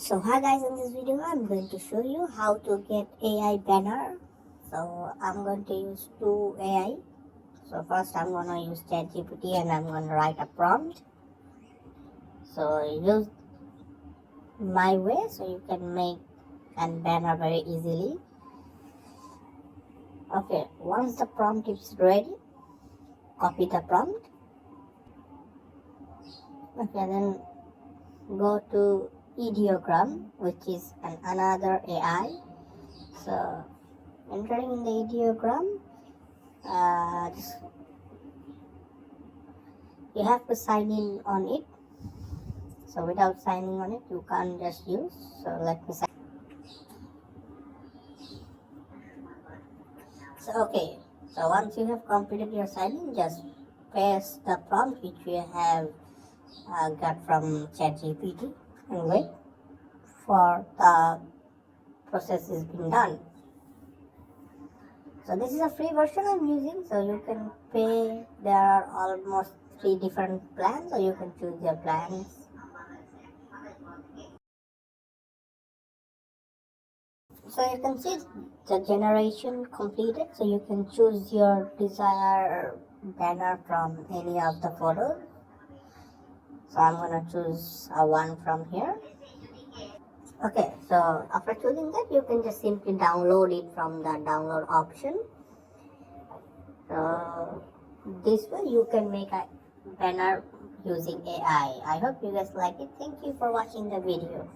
So hi guys, in this video I'm going to show you how to get AI banner. So I'm going to use two AI. So first I'm going to use ChatGPT and I'm going to write a prompt. So use my way so you can make a banner very easily. Okay, once the prompt is ready, copy the prompt. Okay, then go to Ideogram, which is another AI. So entering in the Ideogram, just you have to sign in on it. So without signing on it you can't just use. So let me sign. So okay, so once you have completed your signing, just paste the prompt which you have got from ChatGPT and wait for the process is being done. So this is a free version I'm using, so you can pay. There are almost 3 different plans, so you can choose your plans. So you can see the generation completed, so you can choose your desired banner from any of the photos. So I'm gonna choose a one from here. Okay, so after choosing that, you can just simply download it from the download option. So this way you can make a banner using AI. I hope you guys like it. Thank you for watching the video.